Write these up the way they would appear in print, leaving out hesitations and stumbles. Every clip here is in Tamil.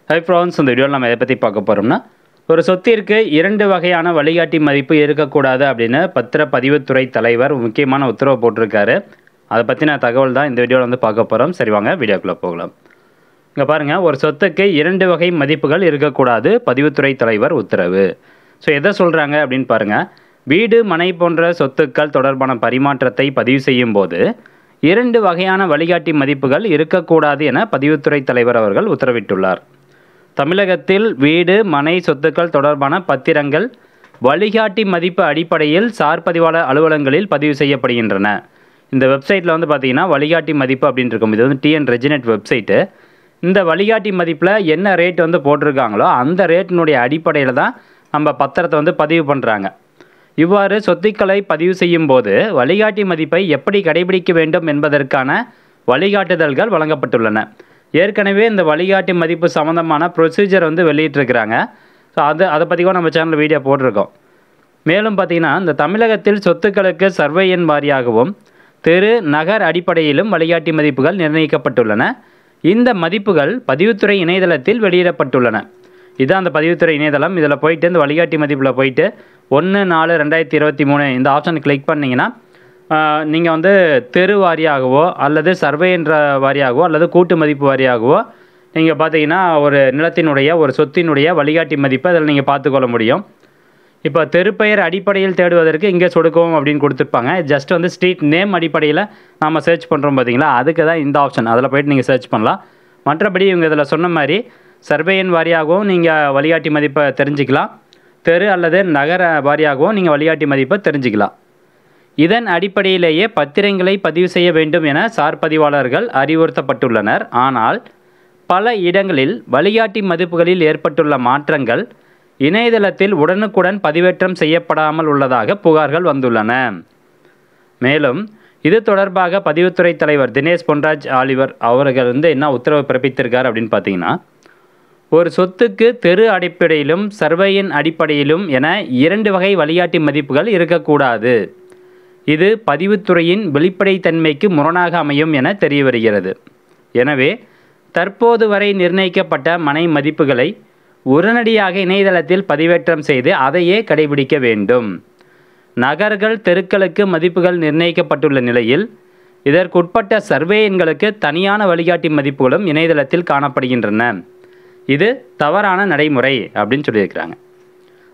ஹை ஃப்ரெண்ட்ஸ், இந்த வீடியோவில் நம்ம எதை பற்றி பார்க்க போகிறோம்னா, ஒரு சொத்திற்கு 2 வகையான வழிகாட்டி மதிப்பு இருக்கக்கூடாது அப்படின்னு பத்திரப்பதிவுத்துறை தலைவர் முக்கியமான உத்தரவு போட்டிருக்காரு. அதை பற்றின தகவல் தான் இந்த வீடியோவில் வந்து பார்க்க போகிறோம். சரி வாங்க வீடியோக்குள்ளே போகலாம். இங்கே பாருங்கள், ஒரு சொத்துக்கு 2 வகை மதிப்புகள் இருக்கக்கூடாது, பதிவுத்துறை தலைவர் உத்தரவு. ஸோ எதை சொல்கிறாங்க அப்படின்னு பாருங்கள். வீடு, மனை போன்ற சொத்துக்கள் தொடர்பான பரிமாற்றத்தை பதிவு செய்யும் போது 2 வகையான வழிகாட்டி மதிப்புகள் இருக்கக்கூடாது என பதிவுத்துறை தலைவர் அவர்கள் உத்தரவிட்டுள்ளார். தமிழகத்தில் வீடு, மனை சொத்துக்கள் தொடர்பான பத்திரங்கள் வழிகாட்டி மதிப்பு அடிப்படையில் சார் பதிவாளர் அலுவலகங்களில் பதிவு செய்யப்படுகின்றன. இந்த வெப்சைட்டில் வந்து பார்த்தீங்கன்னா வழிகாட்டி மதிப்பு அப்படின்னு இருக்கும். இது வந்து டிஎன் ரெஜினெட் வெப்சைட்டு. இந்த வழிகாட்டி மதிப்பில் என்ன ரேட் வந்து போட்டிருக்காங்களோ அந்த ரேட்டினுடைய அடிப்படையில் தான் நம்ம பத்திரத்தை வந்து பதிவு பண்ணுறாங்க. இவ்வாறு சொத்துக்களை பதிவு செய்யும் போது வழிகாட்டி மதிப்பை எப்படி கடைபிடிக்க வேண்டும் என்பதற்கான வழிகாட்டுதல்கள் வழங்கப்பட்டுள்ளன. ஏற்கனவே இந்த வழிகாட்டி மதிப்பு சம்மந்தமான ப்ரொசீஜர் வந்து வெளியிட்டிருக்கிறாங்க. ஸோ அதை பற்றி கூட நம்ம சேனலில் வீடியோ போட்டிருக்கோம். மேலும் பார்த்திங்கன்னா, இந்த தமிழகத்தில் சொத்துக்களுக்கு சர்வே எண் வாரியாகவும் தெரு, நகர் அடிப்படையிலும் வழிகாட்டி மதிப்புகள் நிர்ணயிக்கப்பட்டுள்ளன. இந்த மதிப்புகள் பதிவுத்துறை இணையதளத்தில் வெளியிடப்பட்டுள்ளன. இதுதான் அந்த பதிவுத்துறை இணையதளம். இதில் போயிட்டு இந்த வழிகாட்டி மதிப்பில் போயிட்டு 1/4/2023 இந்த ஆப்ஷன் கிளிக் பண்ணிங்கன்னா நீங்கள் வந்து தெரு வாரியாகவோ அல்லது சர்வே என்ற வாரியாகவோ அல்லது கூட்டு மதிப்பு வாரியாகவோ நீங்கள் பார்த்தீங்கன்னா ஒரு நிலத்தினுடைய ஒரு சொத்தினுடைய வழிகாட்டி மதிப்பை அதில் நீங்கள் பார்த்துக்கொள்ள முடியும். இப்போ தெருப்பெயர் அடிப்படையில் தேடுவதற்கு இங்கே சொடுக்கவும் அப்படின்னு கொடுத்துருப்பாங்க. ஜஸ்ட் வந்து ஸ்ட்ரீட் நேம் அடிப்படையில் நம்ம சர்ச் பண்ணுறோம் பார்த்தீங்களா, அதுக்கு தான் இந்த ஆப்ஷன். அதில் போய்ட்டு நீங்கள் சர்ச் பண்ணலாம். மற்றபடி இவங்க இதில் சொன்ன மாதிரி சர்வே எண் வாரியாகவும் நீங்கள் வழிகாட்டி மதிப்பை தெரிஞ்சுக்கலாம். தெரு அல்லது நகர வாரியாகவும் நீங்கள் வழிகாட்டி மதிப்பை தெரிஞ்சுக்கலாம். இதன் அடிப்படையிலேயே பத்திரங்களை பதிவு செய்ய வேண்டும் என சார் பதிவாளர்கள் அறிவுறுத்தப்பட்டுள்ளனர். ஆனால் பல இடங்களில் வழிகாட்டி மதிப்புகளில் ஏற்பட்டுள்ள மாற்றங்கள் இணையதளத்தில் உடனுக்குடன் பதிவேற்றம் செய்யப்படாமல் உள்ளதாக புகார்கள் வந்துள்ளன. மேலும் இது தொடர்பாக பதிவுத்துறை தலைவர் தினேஷ் பொன்ராஜ் ஆலிவர் அவர்கள் வந்து என்ன உத்தரவு பிறப்பித்திருக்கார் அப்படின்னு பார்த்தீங்கன்னா, ஒரு சொத்துக்கு தெரு அடிப்படையிலும் சர்வேயின் அடிப்படையிலும் என 2 வகை வழிகாட்டி மதிப்புகள் இருக்கக்கூடாது. இது பதிவுத்துறையின் வெளிப்படைத்தன்மைக்கு முரணாக அமையும் என தெரிய வருகிறது. எனவே தற்போது வரை நிர்ணயிக்கப்பட்ட மனை மதிப்புகளை உடனடியாக இணையதளத்தில் பதிவேற்றம் செய்து அதையே கடைபிடிக்க வேண்டும். நகர்கள், தெருக்களுக்கு மதிப்புகள் நிர்ணயிக்கப்பட்டுள்ள நிலையில் இதற்குட்பட்ட சர்வே எண்களுக்கு தனியான வழிகாட்டி மதிப்புகளும் இணையதளத்தில் காணப்படுகின்றன. இது தவறான நடைமுறை அப்படின்னு சொல்லியிருக்கிறாங்க.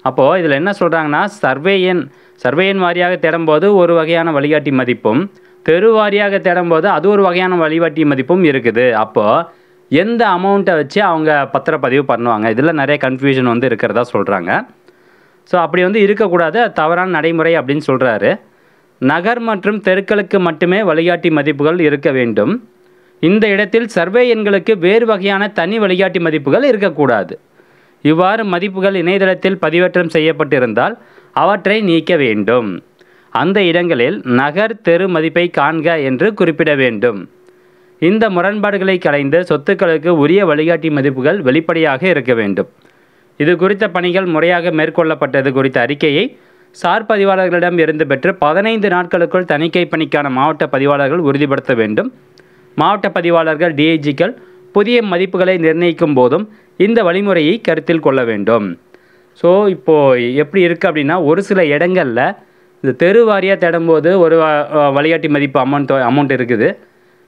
அப்போது இதில் என்ன சொல்கிறாங்கன்னா, சர்வே எண் வாரியாக தேடும்போது ஒரு வகையான வழிகாட்டி மதிப்பும், தெரு வாரியாக தேடும்போது அது ஒரு வகையான வழிகாட்டி மதிப்பும் இருக்குது. அப்போது எந்த அமௌண்ட்டை வச்சு அவங்க பத்திரப்பதிவு பண்ணுவாங்க? இதில் நிறைய கன்ஃபியூஷன் வந்து இருக்கிறதா சொல்கிறாங்க. ஸோ அப்படி வந்து இருக்கக்கூடாது, அது தவறான நடைமுறை அப்படின்னு சொல்கிறாரு. நகர் மற்றும் தெருக்களுக்கு மட்டுமே வழிகாட்டி மதிப்புகள் இருக்க வேண்டும். இந்த இடத்தில் சர்வே எண்களுக்கு வேறு வகையான தனி வழிகாட்டி மதிப்புகள் இருக்கக்கூடாது. இவ்வாறு மதிப்புகள் இணையதளத்தில் பதிவேற்றம் செய்யப்பட்டிருந்தால் அவற்றை நீக்க வேண்டும். அந்த இடங்களில் நகர், தெரு மதிப்பை காண்க என்று குறிப்பிட வேண்டும். இந்த முரண்பாடுகளை களைந்து சொத்துக்களுக்கு உரிய வழிகாட்டி மதிப்புகள் வெளிப்படையாக இருக்க வேண்டும். இது குறித்த பணிகள் முறையாக மேற்கொள்ளப்பட்டது குறித்த அறிக்கையை சார் பதிவாளர்களிடம் இருந்து பெற்று 15 நாட்களுக்குள் தணிக்கை பணிக்கான மாவட்ட பதிவாளர்கள் உறுதிப்படுத்த வேண்டும். மாவட்ட பதிவாளர்கள், டிஐஜிக்கள் புதிய மதிப்புகளை நிர்ணயிக்கும் போதும் இந்த வழிமுறையை கருத்தில் கொள்ள வேண்டும். ஸோ இப்போது எப்படி இருக்குது அப்படின்னா, ஒரு சில இடங்களில் இந்த தெரு வாரியாக தேடும்போது ஒரு வழிகாட்டி மதிப்பு அமௌண்ட் இருக்குது.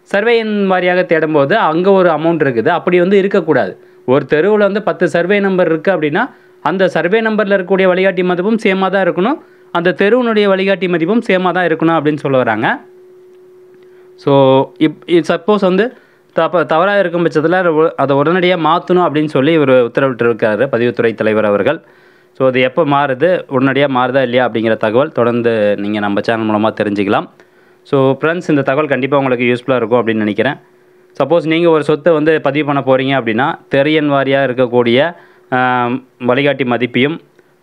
சர்வே எண் வாரியாக தேடும்போது அங்கே ஒரு அமௌண்ட் இருக்குது. அப்படி வந்து இருக்கக்கூடாது. ஒரு தெருவில் வந்து 10 சர்வே நம்பர் இருக்குது அப்படின்னா அந்த சர்வே நம்பரில் இருக்கக்கூடிய வழிகாட்டி மதிப்பும் சேமாக தான் இருக்கணும், அந்த தெருவினுடைய வழிகாட்டி மதிப்பும் சேமாக தான் இருக்கணும் அப்படின்னு சொல்ல வராங்க. ஸோ சப்போஸ் வந்து தவறாக இருக்கும் பட்சத்தில் அதை உடனடியாக மாற்றணும் அப்படின்னு சொல்லி இவர் உத்தரவிட்டிருக்காரு பதிவுத்துறை தலைவர் அவர்கள். ஸோ அது எப்போ மாறுது, உடனடியாக மாறுதா இல்லையா அப்படிங்கிற தகவல் தொடர்ந்து நீங்கள் நம்ம சேனல் மூலமாக தெரிஞ்சுக்கலாம். ஸோ ஃப்ரெண்ட்ஸ், இந்த தகவல் கண்டிப்பாக உங்களுக்கு யூஸ்ஃபுல்லாக இருக்கும் அப்படின்னு நினைக்கிறேன். சப்போஸ் நீங்கள் ஒரு சொத்தை வந்து பதிவு பண்ண போகிறீங்க அப்படின்னா தெரியன் வாரியாக இருக்கக்கூடிய வழிகாட்டி மதிப்பையும்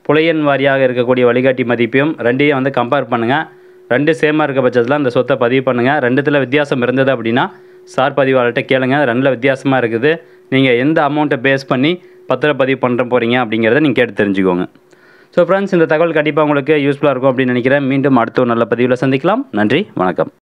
புலையன் வாரியாக இருக்கக்கூடிய வழிகாட்டி மதிப்பையும் ரெண்டையும் வந்து கம்பேர் பண்ணுங்கள். 2 சேமாக இருக்க பட்சத்தில் அந்த சொத்தை பதிவு பண்ணுங்கள். 2த்தில் வித்தியாசம் இருந்தது அப்படின்னா சார் பதிவாளர்கிட்ட கேளுங்க. 2ல் வித்தியாசமாக இருக்குது, நீங்கள் எந்த அமௌண்ட்டை பேஸ் பண்ணி பத்திரப்பதிவு பண்ணுற போகிறீங்க அப்படிங்கிறத நீங்கள் கேட்டு தெரிஞ்சுக்கோங்க. ஸோ ஃப்ரெண்ட்ஸ், இந்த தகவல் கண்டிப்பாக உங்களுக்கு யூஸ்ஃபுல்லாக இருக்கும் அப்படின்னு நினைக்கிறேன். மீண்டும் அடுத்த ஒரு நல்ல பதிவில் சந்திக்கலாம். நன்றி, வணக்கம்.